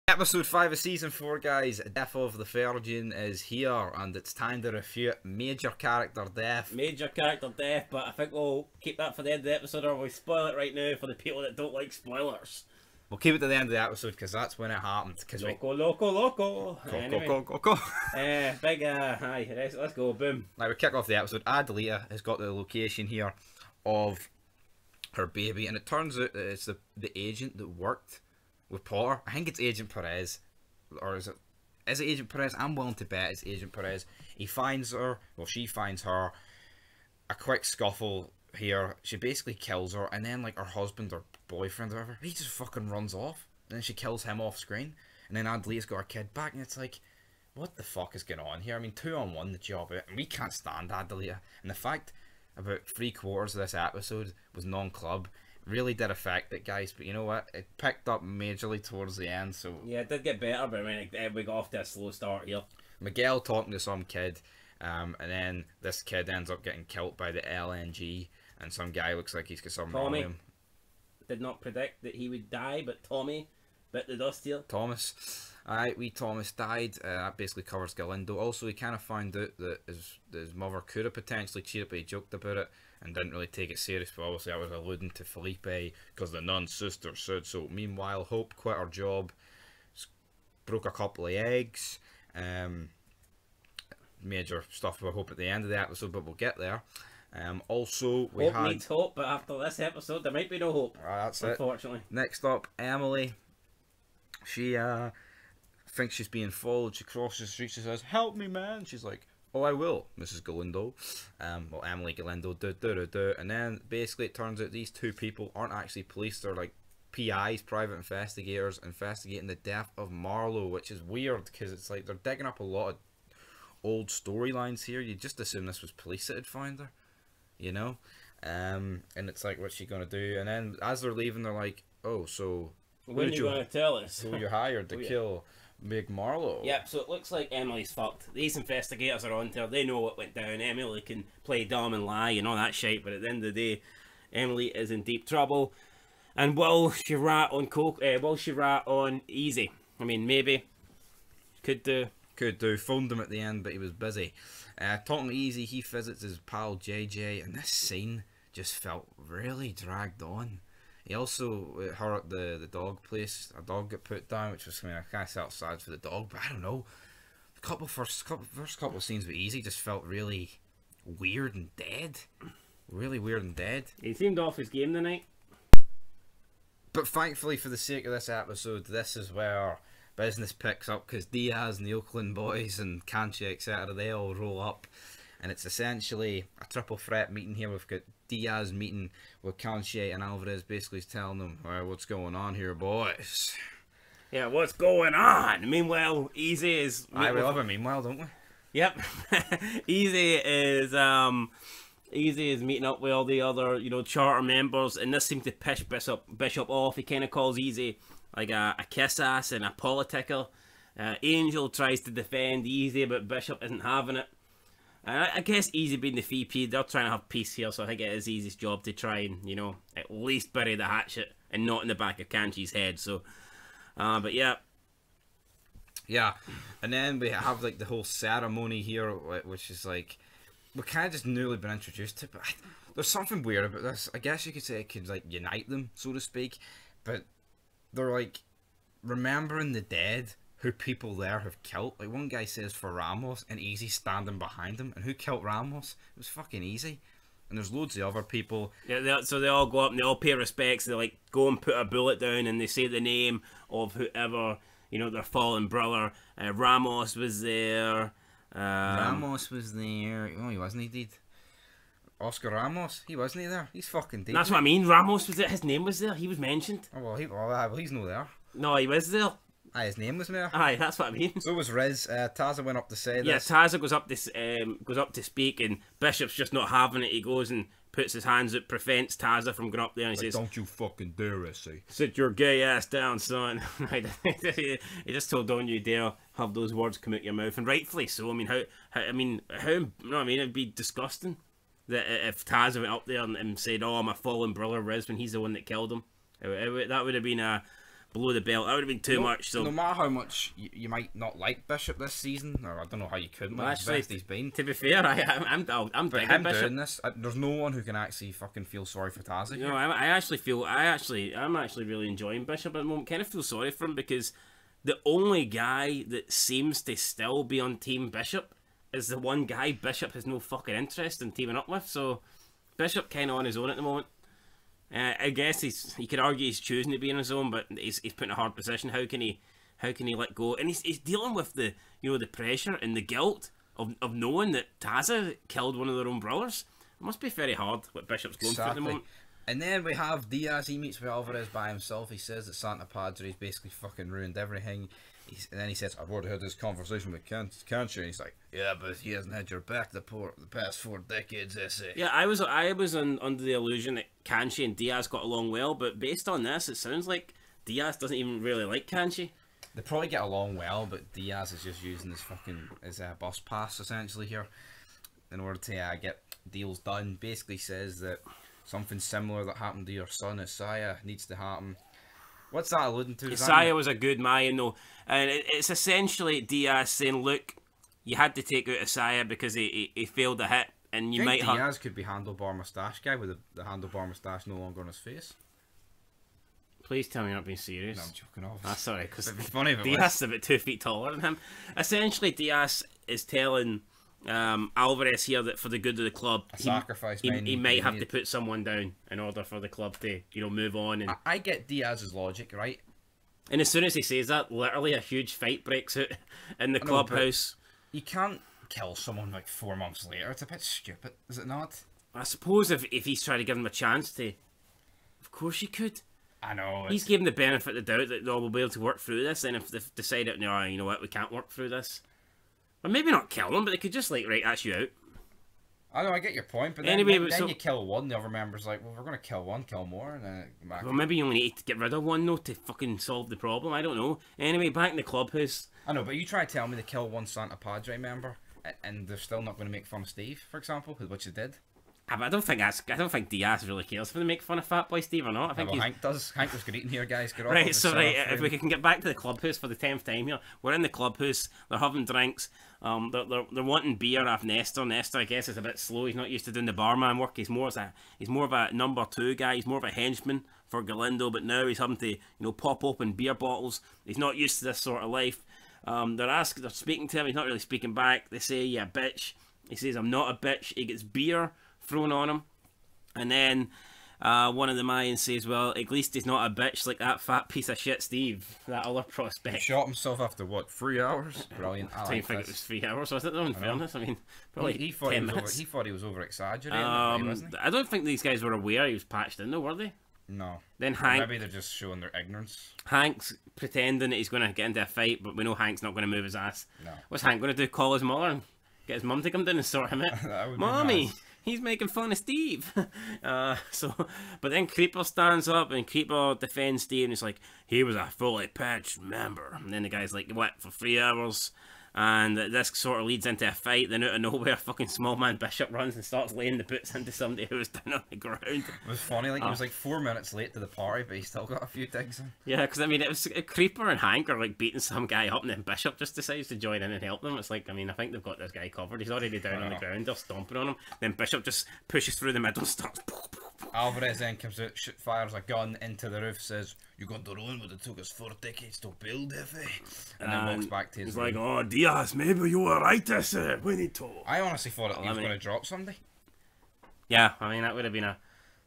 Episode 5 of Season 4, guys. Death of the Virgin is here, and it's time to refute major character death. Major character death, but I think we'll keep that for the end of the episode, or we'll spoil it right now for the people that don't like spoilers. We'll keep it to the end of the episode, because that's when it happened. Loco. Anyway. Coco. Let's go, boom. Now, we kick off the episode. Adelita has got the location here of her baby, and it turns out that it's the agent that worked with Potter. I think it's Agent Perez, or is it Agent Perez? I'm willing to bet it's Agent Perez. He finds her, well, she finds her. A quick scuffle here. She basically kills her, and then like her husband or boyfriend or whatever, he just fucking runs off, and then she kills him off screen, and then Adelita's got her kid back, and it's like, what the fuck is going on here? I mean, 2-on-1 the job out, and we can't stand Adelita, and the fact about 3/4 of this episode was non-club really did affect it, guys. But you know what, it picked up majorly towards the end. So yeah, it did get better, but I mean, we got off to a slow start here. Miguel talking to some kid, and then this kid ends up getting killed by the LNG, and some guy looks like he's got something wrong with him. Did not predict that he would die, but Tommy bit the dust here. Thomas. Alright, Thomas died. That basically covers Galindo. Also, he kind of found out that his mother could have potentially cheated, but he joked about it and didn't really take it serious. But obviously, I was alluding to Felipe because the nun's sister said so. Meanwhile, Hope quit her job, broke a couple of eggs. Major stuff about Hope at the end of the episode, but we'll get there. Also, we Hope needs hope, but after this episode, there might be no hope. That's unfortunately. Next up, Emily. She thinks she's being followed. She crosses the street. She says, "Help me, man." She's like, "Oh, I will, Mrs. Galindo." Well, Emily Galindo. And then basically it turns out these two people aren't actually police. They're like PIs, private investigators, investigating the death of Marlowe, which is weird because it's like they're digging up a lot of old storylines here. You just assume this was police that had found her, you know? And it's like, what's she gonna do? And then as they're leaving, they're like, "Oh, so when are you gonna tell us who you hired to kill Big Marlowe?" Yep, so it looks like Emily's fucked. These investigators are on to her. They know what went down. Emily can play dumb and lie and all that shit, but at the end of the day, Emily is in deep trouble. And will she rat on will she rat on Easy? I mean, maybe. Could do. Phoned him at the end, but he was busy. Talking to Easy, he visits his pal JJ, and this scene just felt really dragged on. He also, her at the dog place, a dog got put down, which was, I mean, I kind of felt sad for the dog, but I don't know. The first couple of scenes with Easy just felt really weird and dead. Really weird and dead. He seemed off his game tonight. But thankfully, for the sake of this episode, this is where business picks up, because Diaz and the Oakland boys and Canchi, etc., they all roll up. And it's essentially a triple threat meeting here. We've got Diaz meeting with Canchi, and Alvarez basically telling them, "All right, what's going on here, boys?" Yeah, what's going on? Meanwhile, Easy is... We love a meanwhile, don't we? Yep. Easy is meeting up with all the other, you know, charter members, and this seems to piss Bishop off. He kind of calls Easy like a kiss ass and a politicker. Angel tries to defend Easy, but Bishop isn't having it. I guess Easy being the VP, they're trying to have peace here, so I think it is Easy's job to try and, you know, at least bury the hatchet and not in the back of Kanchi's head. So, but yeah. Yeah, and then we have like the whole ceremony here, which is like, we kind of just newly been introduced to, but there's something weird about this. I guess you could say it could like unite them, so to speak, but they're like remembering the dead who people there have killed. Like one guy says for Ramos, and Easy standing behind him, and who killed Ramos? It was fucking Easy. And there's loads of other people. Yeah, so they all go up and they all pay respects. They like go and put a bullet down, and they say the name of whoever, you know, their fallen brother. Ramos was there. Ramos was there. Oh, he wasn't. He did. Oscar Ramos, he wasn't there. He's fucking dead. That's what I mean. Ramos was there. His name was there. He was mentioned. Oh well, he's no there. No, he was there. Aye, his name was there. Aye, that's what I mean. So was Riz. Taza went up to say this. Yeah, Taza goes up to speak, and Bishop's just not having it. He goes and puts his hands up, prevents Taza from going up there, and he says, "Don't you fucking dare, Issy. Sit your gay ass down, son." He just told, "Don't you dare have those words come out your mouth," and rightfully so. I mean, how you know what I mean? It'd be disgusting that if Taza went up there and said, "Oh, my fallen brother Riz," when he's the one that killed him. That would have been a below the belt. That would have been too much. So no matter how much you might not like Bishop this season, or I don't know how you couldn't. Like, actually, he's been. To be fair, I'm But digging him Bishop. doing this, there's no one who can actually fucking feel sorry for Tazza. No, I'm actually really enjoying Bishop at the moment. Kind of feel sorry for him because the only guy that seems to still be on Team Bishop is the one guy Bishop has no fucking interest in teaming up with. So Bishop kind of on his own at the moment. I guess you could argue he's choosing to be on his own, but he's put in a hard position. How can he let go? And he's dealing with the the pressure and the guilt of knowing that Tazza killed one of their own brothers. It must be very hard what Bishop's going through at the moment. And then we have Diaz. He meets with Alvarez by himself. He says that Santa Padre's basically fucking ruined everything. And then he says, "I've already had this conversation with Kanchi." And he's like, "Yeah, but he hasn't had your back the past 4 decades, essay." Yeah, I was under the illusion that Kanchi and Diaz got along well, but based on this, it sounds like Diaz doesn't even really like Kanchi. They probably get along well, but Diaz is just using his bus pass essentially here in order to get deals done. Basically says that something similar that happened to your son Isaiah needs to happen. What's that alluding to? Isaiah was a good Mayan though, and it's essentially Diaz saying, "Look, you had to take out Isaiah because he failed a hit, and you might have." Diaz could be handlebar moustache guy with the handlebar moustache no longer on his face. Please tell me you're not being serious. No, I'm joking off. Ah, sorry, because funny if it Diaz is about 2 feet taller than him. Essentially, Diaz is telling Alvarez here that for the good of the club, he might have to put someone down in order for the club to move on. And I get Diaz's logic, right? And as soon as he says that, literally a huge fight breaks out in the clubhouse. You can't kill someone like 4 months later. It's a bit stupid, is it not? I suppose if he's trying to give him a chance to, of course you could. I know. He's given the benefit of the doubt that they'll be able to work through this, and if they've decided, no, you know what, we can't work through this. Or maybe not kill them, but they could just, like, right, that's you out. I know, I get your point, but then, anyway, then you kill one, the other member's like, well, we're going to kill one, kill more, and then... Well, maybe you only need to get rid of one, though, to fucking solve the problem, I don't know. Anyway, back in the clubhouse... I know, but you try to tell me to kill one Santa Padre member, and they're still not going to make fun of Steve, for example, which they did. But I don't think Diaz really cares if they make fun of Fat Boy Steve or not. I think Hank does. Hank was greeting here, guys. Get off right, so if we can get back to the clubhouse for the 10th time here, we're in the clubhouse. They're having drinks. They're wanting beer off Nestor. Nestor, I guess, is a bit slow. He's not used to doing the barman work. He's more of a number 2 guy. He's more of a henchman for Galindo. But now he's having to pop open beer bottles. He's not used to this sort of life. They're speaking to him. He's not really speaking back. They say, "Yeah, bitch." He says, "I'm not a bitch." He gets beer thrown on him, and then one of the Mayans says, "Well, at least he's not a bitch like that fat piece of shit Steve, that other prospect." He shot himself after what, 3 hours? Brilliant. I don't think it was 3 hours, was it though, in fairness? I mean, probably he thought 10 minutes. He thought he was over exaggerating, wasn't he? I don't think these guys were aware he was patched in though, were they? No. Then Hank, maybe they're just showing their ignorance. Hank's pretending that he's going to get into a fight, but we know Hank's not going to move his ass. No. What's Hank going to do? Call his mother and get his mum to come down and sort him out? Mommy! Nice. He's making fun of Steve. But then Creeper stands up and Creeper defends Steve and he's like, "He was a fully patched member." And then the guy's like, "What, for 3 hours?" And this sort of leads into a fight. Then out of nowhere, fucking small man Bishop runs and starts laying the boots into somebody who was down on the ground. It was funny, like he was like 4 minutes late to the party, but he still got a few digs in. Yeah, because I mean, it was Creeper and Hank are like beating some guy up, and then Bishop just decides to join in and help them. It's like, I mean, I think they've got this guy covered. He's already down on the ground. They're stomping on him. Then Bishop just pushes through the middle and starts. Alvarez then comes out, fires a gun into the roof, says, "You got to ruin what it took us 4 decades to build, and then walks back to his room. He's like, "Oh, Diaz, maybe you were right, we need to." I honestly thought he was going to drop somebody. Yeah, I mean, that would have been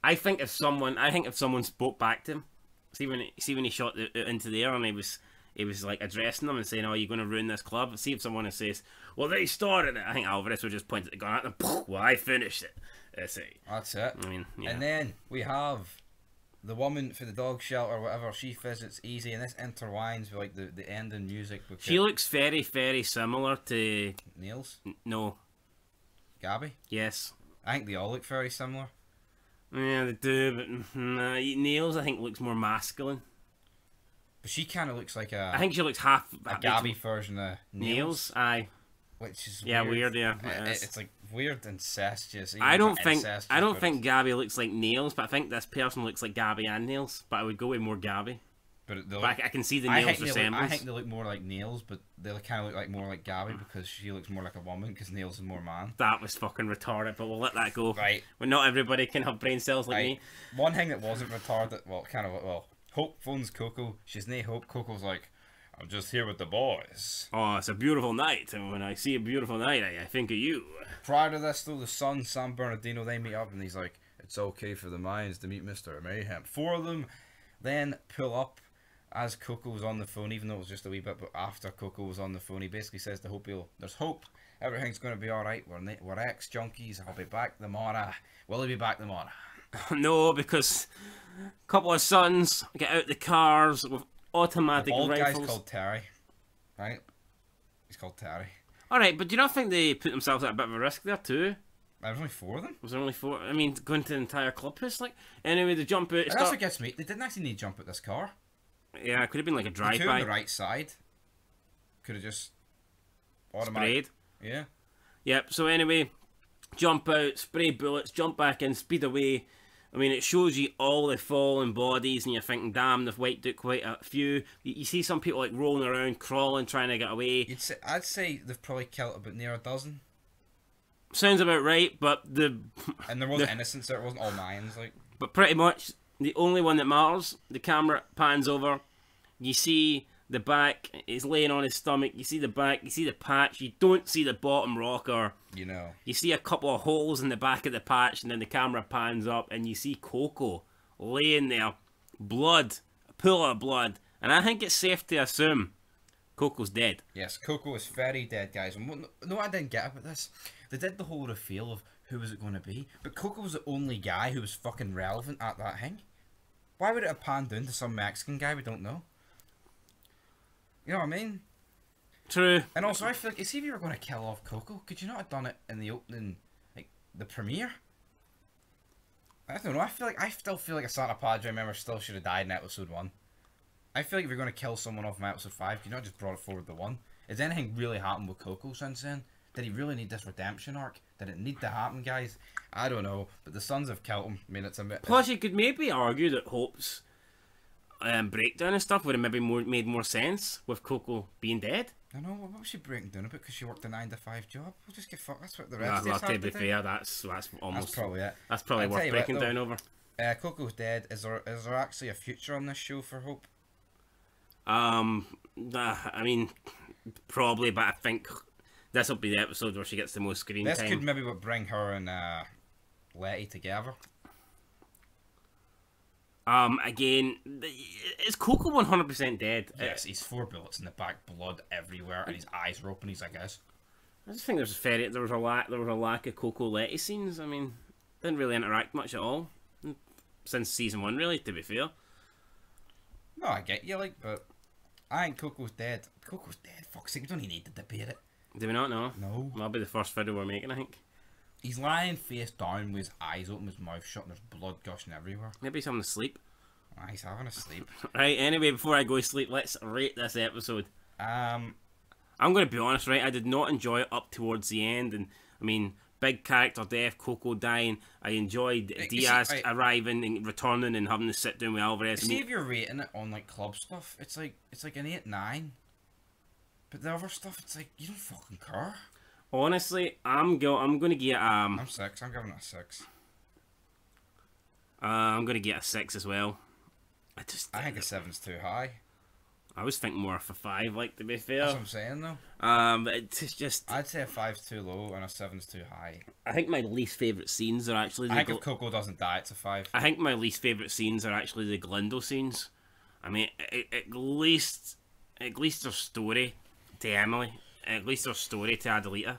I think if someone spoke back to him, see when he shot into the air and he was like addressing them and saying, "Oh, you're going to ruin this club." See if someone says, "Well, they started it." I think Alvarez would just point at the gun at them. "Well, I finished it." That's it. I mean, yeah. And then we have the woman for the dog shelter or whatever. She visits Easy, and this intertwines with like the ending music. She looks very, very similar to Niels. No. Gabby. Yes. I think they all look very similar. Yeah, they do, but Niels I think looks more masculine. But she kind of looks like I think she looks half a Gabby version of Niels. Aye. Which is weird. Yeah, it's like weird incestuous. I don't think Gabby looks like Niels, but I think this person looks like Gabby and Niels. But I would go with more Gabby. But I can see the I nails think resemblance. I think they look more like nails, but they kind of look like more like Gabby because she looks more like a woman because nails is more man. That was fucking retarded, but we'll let that go. Right. When not everybody can have brain cells like me. One thing that wasn't retarded, Hope phones Coco. She's nae Hope. Coco's like, I'm just here with the boys. Oh, it's a beautiful night, and when I see a beautiful night, I think of you. Prior to this, though, the son, San Bernardino, they meet up, and he's like, it's okay for the Mayans to meet Mr. Mayhem. Four of them then pull up as Coco was on the phone, even though it was just a wee bit, but after Coco was on the phone, he basically says to Hope, there's hope, everything's going to be alright, we're ex-junkies, I'll be back tomorrow. Will he be back tomorrow? No, because a couple of sons get out the cars with automatic the old rifles. guy's called Terry, right? He's called Terry. Alright, but do you not think they put themselves at a bit of a risk there too? There was only four of them. Was there only four? I mean, going to the entire clubhouse, like, anyway, they jump out. That's what gets me. They didn't actually need to jump at this car. Yeah, it could have been like a drive-by. The two on the right side could have just sprayed. Yeah. Yep. So anyway, jump out, spray bullets, jump back in, speed away. I mean, it shows you all the fallen bodies, and you're thinking, damn, they've wiped out quite a few. You see some people like rolling around, crawling, trying to get away. I'd say they've probably killed about near a dozen. Sounds about right, but and there wasn't innocents there. It wasn't all Mayans, like. But pretty much the only one that matters. The camera pans over. You see the back. He's laying on his stomach. You see the back. You see the patch. You don't see the bottom rocker. You know. You see a couple of holes in the back of the patch, and then the camera pans up, and you see Coco laying there, blood, a pool of blood, and I think it's safe to assume Coco's dead. Yes, Coco is very dead, guys. And no, I didn't get about this. They did the whole reveal of who was it going to be, but Coco was the only guy who was fucking relevant at that thing. Why would it have panned down to some Mexican guy we don't know? You know what I mean? True. And also, I feel like, see if you were going to kill off Coco, could you not have done it in the opening, like, the premiere? I don't know, I still feel like a Santa Padre member still should have died in episode 1. I feel like if you're going to kill someone off in episode 5, could you not just brought it forward to 1? Has anything really happened with Coco since then? Did he really need this redemption arc? Did it need to happen, guys? I don't know, but the Sons have killed him. I mean, it's a bit... Plus, you could maybe argue that Hope's breakdown and stuff would have maybe made more sense with Coco being dead. I know, what was she breaking down about? Because she worked a 9-to-5 job? We'll just get fucked. That's what the rest of us have to be do. fair, that's almost... That's probably it. That's probably worth breaking down over. Coco's dead. Is there actually a future on this show for Hope? I mean, probably, but I think this will be the episode where she gets the most screen time. This could maybe bring her and Letty together. Again, is Coco 100% dead? Yes, he's 4 bullets in the back, blood everywhere, and his eyes are open. He's like this. I just think there was a lack of Coco Letty scenes. I mean, didn't really interact much at all since season 1, really. To be fair. No, I get you, like, but I think Coco's dead. Coco's dead. Fuck's sake, we don't even need to debate it. Do we not know? No. That'll be the first video we're making, I think. He's lying face down with his eyes open, his mouth shut, and there's blood gushing everywhere. Maybe he's having a sleep. He's having a sleep. Right, anyway, before I go to sleep, let's rate this episode. I'm going to be honest, right? I did not enjoy it up towards the end, and I mean, big character death, Coco dying. I enjoyed Diaz arriving and returning and having to sit down with Alvarez. See, if you're rating it on like club stuff, it's like an 8-9. But the other stuff, it's like you don't fucking care. Honestly, I'm going to get I'm 6. I'm giving it a 6. I'm going to get a 6 as well. I think a 7's too high. I was thinking more of a 5, like, to be fair. That's what I'm saying, though. But it's just... I'd say a 5's too low and a 7's too high. I think my least favourite scenes are actually... I think if Coco doesn't die, it's a 5. I think my least favourite scenes are actually the Galindo scenes. I mean, at least their story to Emily. At least their story to Adelita.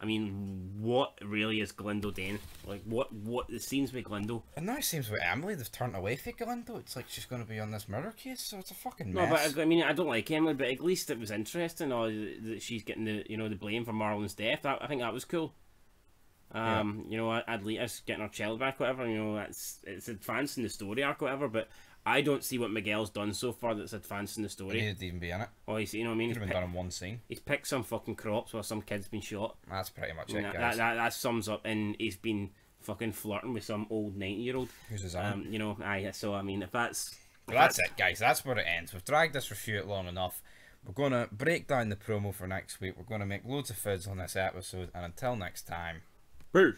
I mean, what really is Galindo doing? Like, what the scenes with Galindo? And now it seems with Emily, they've turned away from Galindo. It's like she's going to be on this murder case, so it's a fucking mess. No, but I mean, I don't like Emily, but at least it was interesting. Or that she's getting the blame for Marlon's death. I think that was cool. Yeah. You know, Adelita's getting her child back, whatever. You know, it's advancing the story arc, whatever. But I don't see what Miguel's done so far that's advancing the story. He didn't even be in it. Oh, you know what I mean? Could have been done in one scene. He's picked some fucking crops while some kid's been shot. That's pretty much it, guys. That sums up, and he's been fucking flirting with some old 90-year-old. Who's his aunt? You know, so I mean, if that's But that's it, guys. That's where it ends. We've dragged this review out long enough. We're going to break down the promo for next week. We're going to make loads of fids on this episode. And until next time. Peace.